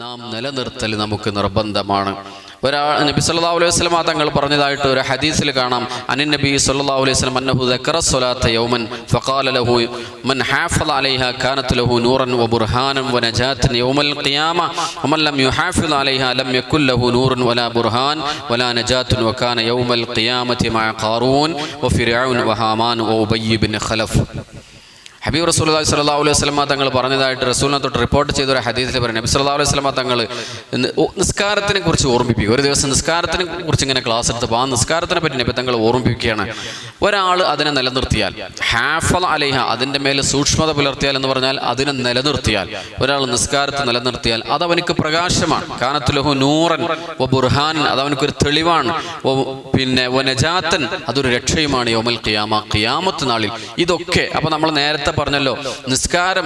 നാം നിലനിർത്തൽ നമുക്ക് നിർബന്ധമാണ്. നബി സല്ലല്ലാഹു അലൈഹി വസല്ലം തങ്ങൾ പറഞ്ഞതായിട്ട് ഒരു ഹദീസിൽ കാണാം. അനിൻ നബി സല്ലല്ലാഹു അലൈഹി വസല്ലം അന്നഹു ദക്കറ സ്വലാത്ത യൗമൻ ഫഖാല ലഹു മൻ ഹാഫള അലൈഹാ കാനത് ലഹു നൂറൻ വബുർഹാനൻ വനജാതൻ യൗമൽ ഖിയാമ വമൻ ലം യുഹാഫിള അലൈഹാ ലം യകുൽ ലഹു നൂറൻ വലാ ബുർഹാൻ വലാ നജാതൻ വകാന യൗമൽ ഖിയാമത്തി മഅ ഖാറൂൻ വഫിർഔൻ വഹാമാൻ വഉബയ്യ് ബിൻ ഖലഫ്. ഹബീബ് റസൂലുള്ളാഹി സ്വല്ലല്ലാഹു അലൈഹി വസല്ലം തങ്ങൾ പറഞ്ഞതായിട്ട് റസൂലിനെ തൊട്ട് റിപ്പോർട്ട് ചെയ്ത ഒരു ഹദീസിൽ പറയുന്നത്, നബി സല്ലല്ലാഹു അലൈഹി വസല്ലം തങ്ങൾ നിസ്കാരത്തിനെ കുറിച്ച് ഓർമ്മിപ്പിക്കും. ഒരു ദിവസം നിസ്കാരത്തിനെ കുറിച്ച് ഇങ്ങനെ ക്ലാസ് എടുത്തപ്പോൾ ആ നിസ്കാരത്തിനെ പറ്റി നബി തങ്ങൾ ഓർമ്മിപ്പിക്കുകയാണ്. ഒരാൾ അതിനെ നിലനിർത്തിയാൽ, ഹാഫള അലൈഹ, അതിൻ്റെ മേൽ സൂക്ഷ്മത പുലർത്തിയാൽ എന്ന് പറഞ്ഞാൽ അതിനെ നിലനിർത്തിയാൽ, ഒരാൾ നിസ്കാരത്തെ നിലനിർത്തിയാൽ അത് അവനക്ക് പ്രകാശമാണ്. കാനത്ത് ലഹു നൂറൻ വ ബുർഹാനൻ, അത് അവനക്കൊരു തെളിവാണ്. പിന്നെ വനജാതൻ, അതൊരു രക്ഷയുമാണ്. യൗമൽ ഖിയാമ, ഖിയാമത്ത് നാളിൽ. ഇതൊക്കെ അപ്പോൾ നമ്മൾ നേരത്തെ പറഞ്ഞല്ലോ, നിസ്കാരം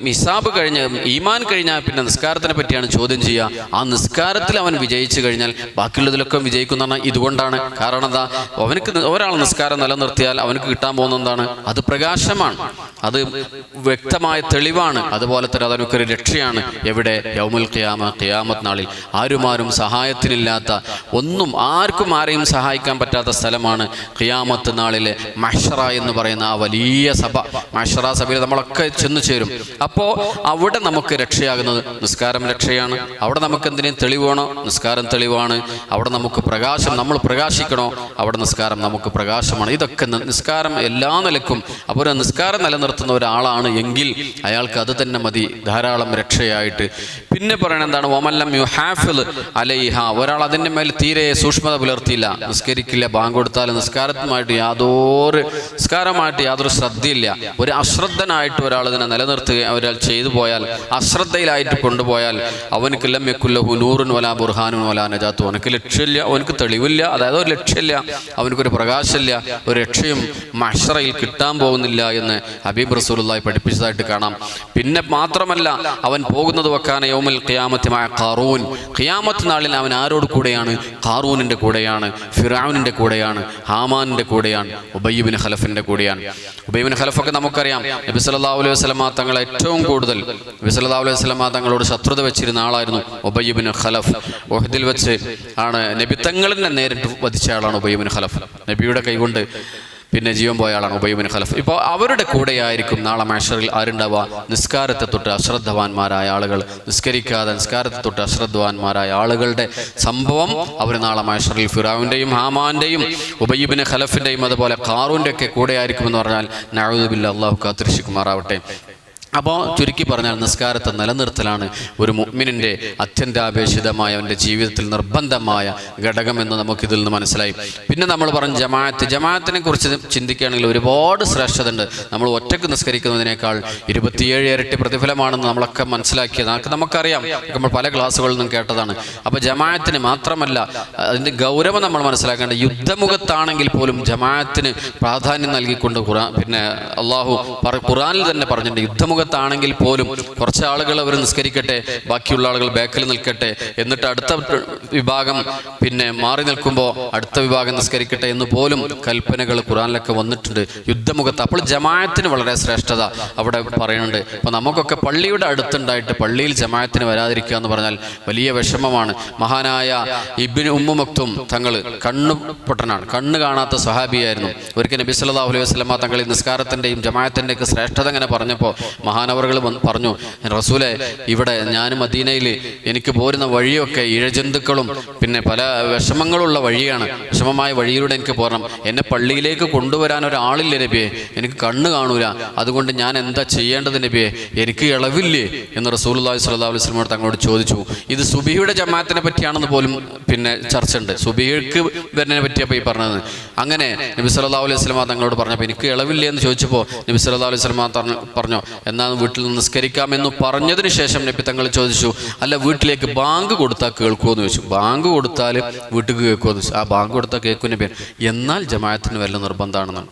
ഹിസാബ് കഴിഞ്ഞ് ഈമാൻ കഴിഞ്ഞാൽ പിന്നെ നിസ്കാരത്തിനെ പറ്റിയാണ് ചോദ്യം ചെയ്യുക. ആ നിസ്കാരത്തിൽ അവൻ വിജയിച്ചു കഴിഞ്ഞാൽ ബാക്കിയുള്ളതിലൊക്കെ വിജയിക്കുന്ന പറഞ്ഞാൽ ഇതുകൊണ്ടാണ്. കാരണം എന്താ, അവനക്ക് ഒരാൾ നിസ്കാരം നിലനിർത്തിയാൽ അവനക്ക് കിട്ടാൻ പോകുന്ന എന്താണ്? അത് പ്രകാശമാണ്, അത് വ്യക്തമായ തെളിവാണ്. അതുപോലെ തന്നെ അതൊരു രക്ഷയാണ്. എവിടെ? യൗമുൽ ഖിയാമ, ഖിയാമത്ത് നാളിൽ. ആരും സഹായത്തിനില്ലാത്ത, ഒന്നും ആർക്കും ആരെയും സഹായിക്കാൻ പറ്റാത്ത സ്ഥലമാണ് ഖിയാമത്ത് നാളിലെ മഹ്ശറ എന്ന് പറയുന്ന ആ വലിയ സഭ. മഹ്ശറ സഭയിൽ നമ്മളൊക്കെ ചെന്നു ചേരും. അപ്പോൾ അവിടെ നമുക്ക് രക്ഷയാകുന്നത് നിസ്കാരം രക്ഷയാണ്. അവിടെ നമുക്ക് എന്തിനേയും തെളിവാണോ? നിസ്കാരം തെളിവാണ്. അവിടെ നമുക്ക് പ്രകാശം, നമ്മൾ പ്രകാശിക്കണോ? അവിടെ നിസ്കാരം നമുക്ക് പ്രകാശമാണ്. ഇതൊക്കെ നിസ്കാരം എല്ലാ നിലക്കും. അപ്പോൾ ഒരു നിസ്കാരം നിലനിർത്തുന്ന ഒരാളാണ് എങ്കിൽ അയാൾക്ക് അത് തന്നെ മതി ധാരാളം രക്ഷയായിട്ട്. പിന്നെ പറയണത് എന്താണ്? വമല്ലം യുഹാഫിള് അലൈഹ, ഒരാൾ അതിൻ്റെ മേൽ തീരെ സൂക്ഷ്മത പുലർത്തിയില്ല, നിസ്കരിക്കില്ല, ബാങ്ക് കൊടുത്താൽ നിസ്കാരമായിട്ട് യാതൊരു ശ്രദ്ധയില്ല, ഒരു അശ്രദ്ധനായിട്ട് ഒരാൾ ഇതിനെ നിലനിർത്തുക ഒരാൾ ചെയ്തു പോയാൽ, അശ്രദ്ധയിലായിട്ട് കൊണ്ടുപോയാൽ, അവനക്ക് ലം യകുൽ ലഹു നൂറുൻ വലാ ബുർഹാനുൻ വലാ നജാത്തു, അവനക്ക് ലക്ഷ്യമില്ല, അവനക്ക് തെളിവില്ല, അതായത് ഒരു ലക്ഷ്യമില്ല, അവനക്കൊരു പ്രകാശമില്ല, ഒരു രക്ഷയും മഹ്ശറയിൽ കിട്ടാൻ പോകുന്നില്ല എന്ന് ഹബീബ് റസൂലുള്ളാഹി പഠിപ്പിച്ചതായിട്ട് കാണാം. പിന്നെ മാത്രമല്ല, അവൻ പോകുന്നത് വക്കാന യൗമുൽ ഖിയാമത്തി മഅ ഖാറൂൻ, ഖിയാമത്ത് നാളിൽ അവൻ ആരോട് കൂടെയാണ്? ഖാറൂനിൻ്റെ കൂടെയാണ്, ഫിർഔനിൻ്റെ കൂടെയാണ്, ഹാമാനിൻ്റെ കൂടെയാണ്, ഉബയ്യ് ബിൻ ഖലഫിൻ്റെ കൂടെയാണ്. ഉബയ്യ് ബിൻ ഖലഫൊക്കെ നമുക്കറിയാം, നബി സല്ലല്ലാഹു അലൈഹി വസല്ലം തങ്ങളെ ഏറ്റവും കൂടുതൽ നബി സല്ലല്ലാഹു അലൈഹി വസല്ലം തങ്ങളോട് ശത്രുത വെച്ചിരുന്ന ആളായിരുന്നു ഉബയ്യ് ബിൻ ഖലഫ്. ഉഹദിൽ വെച്ച് ആണ് നബി തങ്ങളിനെ നേരിട്ട് വധിച്ച ആളാണ് ഉബയ്യ് ബിൻ ഖലഫ്. നബിയുടെ കൈകൊണ്ട് പിന്നെ ജീവൻ പോയ ആളാണ് ഉബയ്യ് ബിൻ ഖലഫ്. ഇപ്പോൾ അവരുടെ കൂടെയായിരിക്കും നാളെ മഹ്ശറിൽ ആരുണ്ടാവുക? നിസ്കാരത്തെ തൊട്ട് അശ്രദ്ധവാന്മാരായ ആളുകൾ, നിസ്കരിക്കാതെ നിസ്കാരത്തെ തൊട്ട് അശ്രദ്ധവാന്മാരായ ആളുകളുടെ സംഭവം അവർ നാളെ മഹ്ശറിൽ ഫിറഔൻ്റെയും ഹാമാൻ്റെയും ഉബയ്യ് ബിൻ ഖലഫിൻ്റെയും അതുപോലെ ഖാറൂൻ്റെ ഒക്കെ കൂടെയായിരിക്കുമെന്ന് പറഞ്ഞാൽ നഊദു ബില്ലാഹ്, അല്ലാഹു കാത്തിരക്ഷിക്കുമാറാവട്ടെ. അപ്പോൾ ചുരുക്കി പറഞ്ഞാൽ നിസ്കാരത്തെ നിലനിർത്തലാണ് ഒരു മുഅ്മിനിൻ്റെ അത്യന്താപേക്ഷിതമായ അവൻ്റെ ജീവിതത്തിൽ നിർബന്ധമായ ഘടകമെന്ന് നമുക്കിതിൽ നിന്ന് മനസ്സിലായി. പിന്നെ നമ്മൾ പറഞ്ഞ ജമാഅത്തിനെ കുറിച്ച് ചിന്തിക്കുകയാണെങ്കിൽ ഒരുപാട് ശ്രേഷ്ഠത ഉണ്ട്. നമ്മൾ ഒറ്റക്ക് നിസ്കരിക്കുന്നതിനേക്കാൾ 27 ഇരട്ടി പ്രതിഫലമാണെന്ന് നമ്മളൊക്കെ മനസ്സിലാക്കിയത് നമുക്കറിയാം, നമ്മൾ പല ക്ലാസ്സുകളിൽ നിന്നും കേട്ടതാണ്. അപ്പോൾ ജമാഅത്തിന് മാത്രമല്ല, അതിൻ്റെ ഗൗരവം നമ്മൾ മനസ്സിലാക്കേണ്ടത്, യുദ്ധമുഖത്താണെങ്കിൽ പോലും ജമാഅത്തിന് പ്രാധാന്യം നൽകിക്കൊണ്ട് പിന്നെ അള്ളാഹു ഖുർആനിൽ തന്നെ പറഞ്ഞിട്ടുണ്ട്, യുദ്ധമുഖത്താണെങ്കിൽ പോലും കുറച്ച് ആളുകൾ അവർ നിസ്കരിക്കട്ടെ, ബാക്കിയുള്ള ആളുകൾ ബാക്കിൽ നിൽക്കട്ടെ, എന്നിട്ട് അടുത്ത വിഭാഗം പിന്നെ മാറി നിൽക്കുമ്പോൾ അടുത്ത വിഭാഗം നിസ്കരിക്കട്ടെ എന്ന് പോലും കൽപ്പനകൾ ഖുർആനിലൊക്കെ വന്നിട്ടുണ്ട് യുദ്ധമുഖത്ത്. അപ്പോൾ ജമാഅത്തിന് വളരെ ശ്രേഷ്ഠത അവിടെ പറയുന്നുണ്ട്. അപ്പോൾ നമുക്കൊക്കെ പള്ളിയുടെ അടുത്തുണ്ടായിട്ട് പള്ളിയിൽ ജമാഅത്തിന് വരാതിരിക്കുക എന്ന് പറഞ്ഞാൽ വലിയ വിഷമമാണ്. മഹാനായ ഇബ്നു ഉമ്മു മക്തും തങ്ങൾ കണ്ണുപൊട്ടനാണ്, കണ്ണ് കാണാത്ത സ്വഹാബിയായിരുന്നു. ഒരിക്കൽ നബി സല്ലല്ലാഹു അലൈഹി വസല്ലം തങ്ങൾ നിസ്കാരത്തിൻ്റെയും ജമാഅത്തിൻ്റെയൊക്കെ ശ്രേഷ്ഠത ഇങ്ങനെ പറഞ്ഞപ്പോൾ മഹാനവറുകൾ പറഞ്ഞു, റസൂലെ, ഇവിടെ ഞാൻ മദീനയിൽ എനിക്ക് പോരുന്ന വഴിയൊക്കെ ഇഴജന്തുക്കളും പിന്നെ പല വിഷമങ്ങളുള്ള വഴിയാണ്, വിഷമമായ വഴിയിലൂടെ എനിക്ക് പോരണം, എന്നെ പള്ളിയിലേക്ക് കൊണ്ടുവരാൻ ഒരാളില്ല നബിയെ, എനിക്ക് കണ്ണ് കാണൂല, അതുകൊണ്ട് ഞാൻ എന്താ ചെയ്യേണ്ടത് നബിയെ, എനിക്ക് ഇളവില്ലേ എന്ന് റസൂലുള്ളാഹി സ്വല്ലല്ലാഹു അലൈഹി വസല്ലം തങ്ങളോട് ചോദിച്ചു. ഇത് സുബഹിയുടെ ജമാഅത്തിനെ പറ്റിയാണെന്ന് പോലും പിന്നെ ചർച്ച ഉണ്ട്, സുബഹിക്ക് വരുന്നതിനെ പറ്റിയപ്പോൾ ഈ പറഞ്ഞത്. അങ്ങനെ നബി സല്ലല്ലാഹു അലൈഹി വസല്ലം തങ്ങളോട് പറഞ്ഞപ്പോൾ എനിക്ക് ഇളവില്ലേ എന്ന് ചോദിച്ചപ്പോൾ നബി സല്ലല്ലാഹു അലൈഹി വസല്ലം പറഞ്ഞു, എന്നാൽ വീട്ടിൽ നിന്ന് നിസ്കരിക്കാമെന്ന് പറഞ്ഞതിന് ശേഷം നബി തങ്ങൾ ചോദിച്ചു, അല്ല വീട്ടിലേക്ക് ബാങ്ക് കൊടുത്താൽ കേൾക്കുമോ എന്ന് ചോദിച്ചു. ബാങ്ക് കൊടുത്താൽ വീട്ടിൽ കേൾക്കുമോ എന്ന് ചോദിച്ചു. ആ ബാങ്ക് കൊടുത്താൽ കേൾക്കും നബി, എന്നാൽ ജമാഅത്തിന് വല്ല നിർബന്ധമാണെന്നാണ്.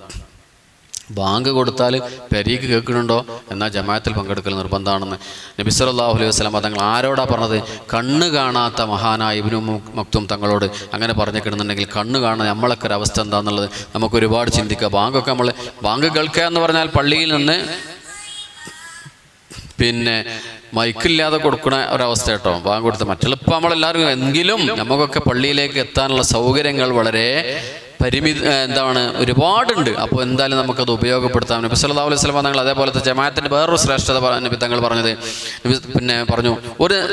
ബാങ്ക് കൊടുത്താൽ പെരീക്ക് കേൾക്കുന്നുണ്ടോ, എന്നാൽ ജമാഅത്തിൽ പങ്കെടുക്കൽ നിർബന്ധമാണെന്ന് നബി സല്ലല്ലാഹു അലൈഹി വസല്ലം തങ്ങൾ ആരോടാ പറഞ്ഞത്? കണ്ണ് കാണാത്ത മഹാനായ ഇബ്നു മക്തും തങ്ങളോട് അങ്ങനെ പറഞ്ഞിട്ടുണ്ടെങ്കിൽ കണ്ണ് കാണാൻ നമ്മളൊക്കെ ഒരു അവസ്ഥ എന്താണെന്നുള്ളത് നമുക്ക് ഒരുപാട് ചിന്തിക്കാം. ബാങ്കൊക്കെ ബാങ്ക് കേൾക്കുക എന്ന് പറഞ്ഞാൽ പള്ളിയിൽ നിന്ന് പിന്നെ മൈക്കില്ലാതെ കൊടുക്കുന്ന ഒരവസ്ഥ കേട്ടോ, ബാങ്ക് കൊടുത്ത്. മറ്റുള്ള ഇപ്പം നമ്മളെല്ലാവരും എങ്കിലും നമുക്കൊക്കെ പള്ളിയിലേക്ക് എത്താനുള്ള സൗകര്യങ്ങൾ വളരെ ഒരുപാടുണ്ട്. അപ്പോൾ എന്തായാലും നമുക്കത് ഉപയോഗപ്പെടുത്താം. നബി സല്ലല്ലാഹു അലൈഹി വസല്ലം തങ്ങൾ അതേപോലത്തെ ജമാഅത്തിൻ്റെ വേറൊരു ശ്രേഷ്ഠത നബി തങ്ങൾ പറഞ്ഞത്, പിന്നെ പറഞ്ഞു,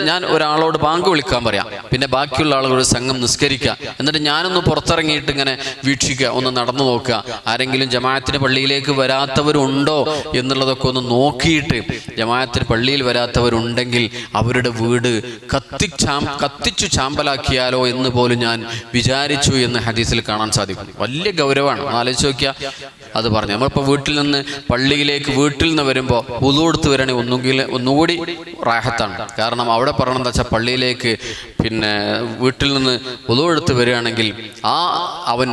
ഞാൻ ഒരാളോട് ബാങ്ക് വിളിക്കാൻ പറയാം, പിന്നെ ബാക്കിയുള്ള ആളുകൾ ഒരു സംഘം നിസ്കരിക്കുക, എന്നിട്ട് ഞാനൊന്ന് പുറത്തിറങ്ങിയിട്ട് ഇങ്ങനെ വീക്ഷിക്കുക, ഒന്ന് നടന്നു നോക്കുക, ആരെങ്കിലും ജമാഅത്തിന് പള്ളിയിലേക്ക് വരാത്തവരുണ്ടോ എന്നുള്ളതൊക്കെ ഒന്ന് നോക്കിയിട്ട് ജമാഅത്തിന് പള്ളിയിൽ വരാത്തവരുണ്ടെങ്കിൽ അവരുടെ വീട് കത്തിച്ചു ചാമ്പലാക്കിയാലോ എന്ന് പോലും ഞാൻ വിചാരിച്ചു എന്ന് ഹദീസിൽ കാണാൻ സാധിക്കും. വലിയ ഗൗരവമാണ്, ആലോചിച്ച് നോക്കിയാൽ. അത് പറഞ്ഞു, നമ്മളിപ്പോൾ വീട്ടിൽ നിന്ന് വരുമ്പോൾ വുളു എടുത്ത് വരികയാണെങ്കിൽ ഒന്നുകൂടി റാഹത്താണ്. കാരണം അവിടെ പറയണമെന്ന് വെച്ചാൽ പള്ളിയിലേക്ക് പിന്നെ വീട്ടിൽ നിന്ന് വുളു എടുത്ത് വരികയാണെങ്കിൽ അവൻ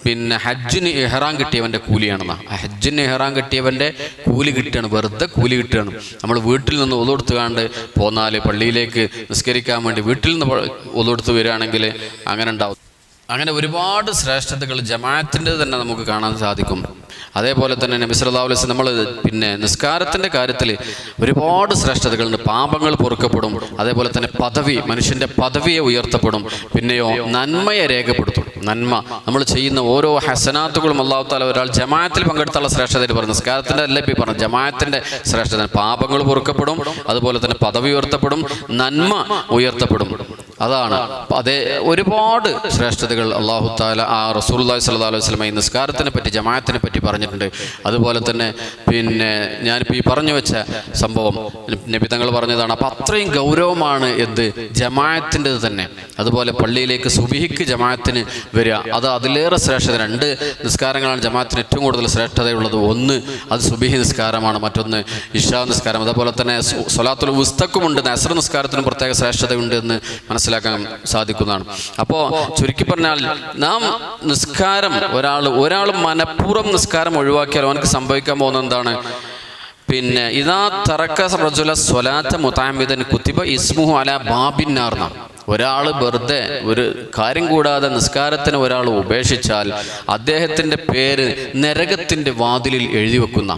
പിന്നെ ഹജ്ജിന് ഇഹ്റാം കിട്ടിയവൻ്റെ കൂലിയാണെന്നാ. ഹജ്ജിന് ഇഹ്റാം കിട്ടിയവൻ്റെ കൂലി കിട്ടുകയാണ്, വെറുതെ കൂലി കിട്ടുകയാണ്. നമ്മൾ വീട്ടിൽ നിന്ന് വുളു എടുത്തുകൊണ്ട് പോന്നാൽ പള്ളിയിലേക്ക് നിസ്കരിക്കാൻ വേണ്ടി വീട്ടിൽ നിന്ന് വുളു എടുത്ത് വരികയാണെങ്കിൽ അങ്ങനെ ഉണ്ടാവും. അങ്ങനെ ഒരുപാട് ശ്രേഷ്ഠതകൾ ജമാഅത്തിൻ്റെ തന്നെ നമുക്ക് കാണാൻ സാധിക്കും. അതേപോലെ തന്നെ നബി സല്ലല്ലാഹു അലൈഹി വസല്ലം നമ്മൾ പിന്നെ നിസ്കാരത്തിൻ്റെ കാര്യത്തിൽ ഒരുപാട് ശ്രേഷ്ഠതകളുണ്ട്. പാപങ്ങൾ പൊറുക്കപ്പെടും, അതേപോലെ തന്നെ മനുഷ്യൻ്റെ പദവിയെ ഉയർത്തപ്പെടും, പിന്നെയോ നന്മയെ രേഖപ്പെടുത്തും. നന്മ നമ്മൾ ചെയ്യുന്ന ഓരോ ഹസനാത്തുകളും അല്ലാഹു തആല ഒരാൾ ജമാഅത്തിൽ പങ്കെടുത്തുള്ള ശ്രേഷ്ഠതയിൽ പറഞ്ഞു. നിസ്കാരത്തിൻ്റെ അല്ല ഇപ്പോൾ പറഞ്ഞു, ജമാഅത്തിൻ്റെ ശ്രേഷ്ഠത. പാപങ്ങൾ പൊറുക്കപ്പെടും, അതുപോലെ തന്നെ പദവി ഉയർത്തപ്പെടും, നന്മ ഉയർത്തപ്പെടും. അതാണ് അതേ ഒരുപാട് ശ്രേഷ്ഠതകൾ അല്ലാഹു തആല റസൂലുള്ളാഹി സ്വല്ലല്ലാഹു അലൈഹി വസല്ലം ഈ നിസ്കാരത്തിനെ പറ്റി ജമാഅത്തിനെ പറ്റി പറഞ്ഞിട്ടുണ്ട്. അതുപോലെ തന്നെ പിന്നെ ഞാനിപ്പോൾ ഈ പറഞ്ഞു വെച്ച സംഭവം നബി തങ്ങൾ പറഞ്ഞതാണ്. അപ്പം അത്രയും ഗൗരവമാണ് ജമാഅത്തിൻ്റെത് തന്നെ. അതുപോലെ പള്ളിയിലേക്ക് സുബഹിക്ക് ജമാഅത്തിന് വരിക, അതിലേറെ ശ്രേഷ്ഠത. 2 നിസ്കാരങ്ങളാണ് ജമാഅത്തിന് ഏറ്റവും കൂടുതൽ ശ്രേഷ്ഠതയുള്ളത്. ഒന്ന് അത് സുബഹി നിസ്കാരമാണ്, മറ്റൊന്ന് ഇശാ നിസ്കാരം. അതുപോലെ തന്നെ സ്വലാത്തുൽ വുസ്തക്കുമുണ്ട്, അസ്ർ നിസ്കാരത്തിനും പ്രത്യേക ശ്രേഷ്ഠതയുണ്ട് എന്ന് മനസ്സിലാക്കാൻ സാധിക്കുന്നതാണ്. അപ്പോൾ ചുരുക്കി പറഞ്ഞാൽ നാം നിസ്കാരം ഒരാൾ മനഃപൂർവ്വം നിസ്കാരം ഒഴിവാക്കിയാൽ അവനക്ക് സംഭവിക്കാൻ പോകുന്നത് എന്താണ്? പിന്നെ ഇദാ തറക റജുല സ്വലാത്ത മുതഅമ്മിദൻ കുതിബ ഇസ്മുഹു അലാ ബാബിന്നാർ. ഒരാൾ വെറുതെ ഒരു കാര്യം കൂടാതെ നിസ്കാരത്തിന് ഒരാൾ ഉപേക്ഷിച്ചാൽ അദ്ദേഹത്തിൻ്റെ പേര് നരകത്തിൻ്റെ വാതിലിൽ എഴുതി വെക്കുന്ന.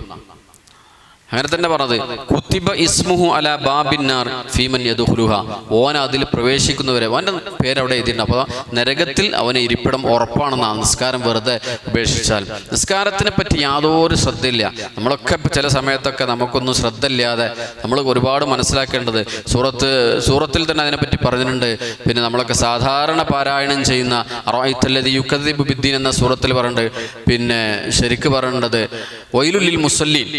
അങ്ങനെ തന്നെ പറഞ്ഞത്, കുത്തിബ ഇസ്മുഹു അലാ ബാബിന്നാർ ഫീമൻ യദ്ഖുലുഹ. ഓൻ അതിൽ പ്രവേശിക്കുന്നവരെ അവൻ്റെ പേര് അവിടെ എഴുതിയിട്ടുണ്ട്. അപ്പോൾ നരകത്തിൽ അവന് ഇരിപ്പിടം ഉറപ്പാണെന്നാണ് നിസ്കാരം വെറുതെ ഉപേക്ഷിച്ചാൽ. നിസ്കാരത്തിനെ പറ്റി യാതൊരു ശ്രദ്ധയില്ല. നമ്മളൊക്കെ ചില സമയത്തൊക്കെ നമുക്കൊന്നും ശ്രദ്ധയില്ലാതെ നമ്മൾ ഒരുപാട് മനസ്സിലാക്കേണ്ടത് സൂറത്തിൽ തന്നെ അതിനെപ്പറ്റി പറഞ്ഞിട്ടുണ്ട്. പിന്നെ നമ്മളൊക്കെ സാധാരണ പാരായണം ചെയ്യുന്ന അറഅയ്തല്ലദീ യുകദ്ദിബു ബിദ്ദീൻ എന്ന സൂറത്തിൽ പറയുന്നുണ്ട്. പിന്നെ ശരിക്ക് പറയേണ്ടത് വൈലുൽ മുസല്ലീൻ,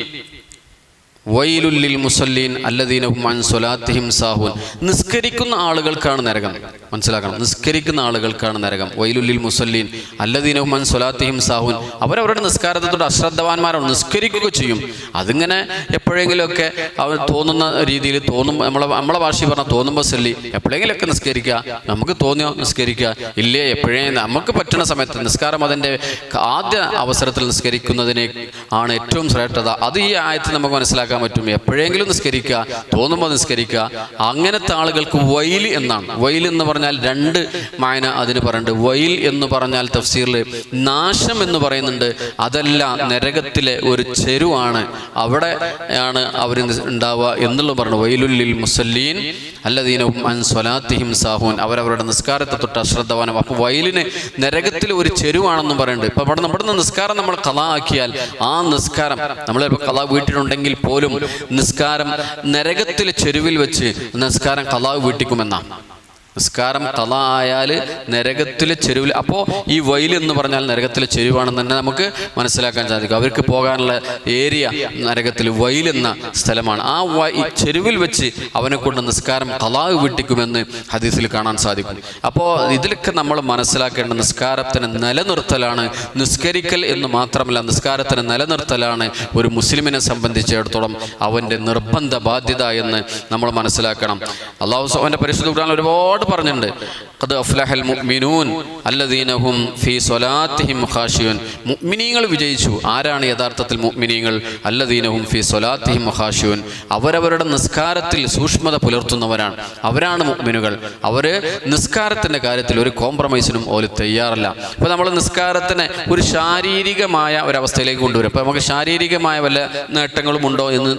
വൈലുൽ മുസല്ലീൻ അല്ലദീന ഹും അൻ സ്വലാത്തിഹിം സാഹൂൻ. നിസ്കരിക്കുന്ന ആളുകൾക്കാണ് നരകം. മനസ്സിലാക്കണം, നിസ്കരിക്കുന്ന ആളുകൾക്കാണ് നരകം. വൈലുൽ മുസല്ലീൻ അല്ലദീന ഹും അൻ സ്വലാത്തിഹിം സാഹൂൻ. അവരവരുടെ നിസ്കാരത്തോട് അശ്രദ്ധവാന്മാരാണ്, നിസ്കരിക്കുക ചെയ്യും. അതിങ്ങനെ എപ്പോഴെങ്കിലുമൊക്കെ അവർ തോന്നുന്ന രീതിയിൽ നമ്മളെ ഭാഷയിൽ പറഞ്ഞാൽ തോന്നുമ്പോൾ സല്ലി, എപ്പോഴെങ്കിലുമൊക്കെ നിസ്കരിക്കുക, നമുക്ക് തോന്നിയോ നിസ്കരിക്കുക, ഇല്ലേ നമുക്ക് പറ്റുന്ന സമയത്ത് നിസ്കാരം അതിൻ്റെ ആദ്യ അവസരത്തിൽ നിസ്കരിക്കുന്നതിനെ ആണ് ഏറ്റവും ശ്രേഷ്ഠത. അത് ഈ ആയത്തിൽ നമുക്ക് മനസ്സിലാക്കാൻ പറ്റും. എപ്പോഴെങ്കിലും നിസ്കരിക്കുക, തോന്നുമ്പോൾ നിസ്കരിക്കുക. അങ്ങനത്തെ ആളുകൾക്ക് വൈൽ എന്നാണ്. വൈൽ എന്ന് പറഞ്ഞാൽ 2 മായന അതിന് പറയുന്നുണ്ട്. വൈൽ എന്ന് പറഞ്ഞാൽ തഫ്സീറിൽ നാശം എന്ന് പറയുന്നുണ്ട്. അതല്ല, നരകത്തിലെ ഒരു ചെരുവാണ്, അവിടെയാണ് അവർ ഉണ്ടാവുക എന്നുള്ള പറഞ്ഞു. വൈലുൽ മുസല്ലീൻ അല്ലദീന ഹും അൻ സ്വലാത്തിഹിം സാഹൂൻ. അവരവരുടെ നിസ്കാരത്തെ തൊട്ട് അശ്രദ്ധവാനം. അപ്പോൾ വൈലിന് നരകത്തിലെ ഒരു ചെരുവാണെന്നും പറയുന്നുണ്ട്. ഇപ്പം നമ്മുടെ നിസ്കാരം നമ്മൾ ഖളാ ആക്കിയാൽ ആ നിസ്കാരം നമ്മളിപ്പോൾ ഖളാ വീട്ടിലുണ്ടെങ്കിൽ പോലും നിസ്കാരം നരകത്തിലെ ചെരുവിൽ വെച്ച് നിസ്കാരം ഖളാ വീട്ടിക്കുമെന്നാണ്. നിസ്കാരം ഖളാ ആയാൽ നരകത്തിലെ ചെരുവിൽ. അപ്പോൾ ഈ വൈൽ എന്ന് പറഞ്ഞാൽ നരകത്തിലെ ചെരുവാണെന്ന് തന്നെ നമുക്ക് മനസ്സിലാക്കാൻ സാധിക്കും. അവർക്ക് പോകാനുള്ള ഏരിയ നരകത്തിൽ വൈൽ എന്ന സ്ഥലമാണ്. ആ ചെരുവിൽ വെച്ച് അവനെ കൊണ്ട് നിസ്കാരം ഖളാ വീട്ടിക്കുമെന്ന് ഹദീസിൽ കാണാൻ സാധിക്കും. അപ്പോൾ ഇതിലൊക്കെ നമ്മൾ മനസ്സിലാക്കേണ്ട നിസ്കാരത്തിന് നിലനിർത്തലാണ്. നിസ്കരിക്കൽ എന്ന് മാത്രമല്ല, നിസ്കാരത്തിന് നിലനിർത്തലാണ് ഒരു മുസ്ലിമിനെ സംബന്ധിച്ചിടത്തോളം അവൻ്റെ നിർബന്ധ ബാധ്യത എന്ന് നമ്മൾ മനസ്സിലാക്കണം. അല്ലാഹു അവൻ്റെ പരിശുദ്ധ ഖുർആനിൽ ഒരുപാട് പറഞ്ഞിട്ടുണ്ട്. ഖദ് അഫ്ലഹൽ മുഅ്മിനൂൻ അല്ലദീന ഹും ഫീ സ്വലാത്തിഹിം ഖാശിയൂൻ. മുഅ്മിനീങ്ങൾ വിജയിച്ചു. ആരാണ് യഥാർത്ഥത്തിൽ മുഅ്മിനീങ്ങൾ? അല്ലദീന ഹും ഫീ സ്വലാത്തിഹിം ഖാശിയൂൻ. അവരവരുടെ നിസ്കാരത്തിൽ സൂക്ഷ്മത പുലർത്തുന്നവരാണ്. അവരാണ് മുഅ്മിനുകൾ. അവർ നിസ്കാരത്തിൻ്റെ കാര്യത്തിൽ ഒരു കോംപ്രമൈസിനും ഓല് തയ്യാറല്ല. അപ്പോൾ നമ്മൾ നിസ്കാരത്തിനെ ഒരു ശാരീരികമായ ഒരവസ്ഥയിലേക്ക് കൊണ്ടുവരും. അപ്പോൾ നമുക്ക് ശാരീരികമായ വല്ല നേട്ടങ്ങളും ഉണ്ടോ എന്ന്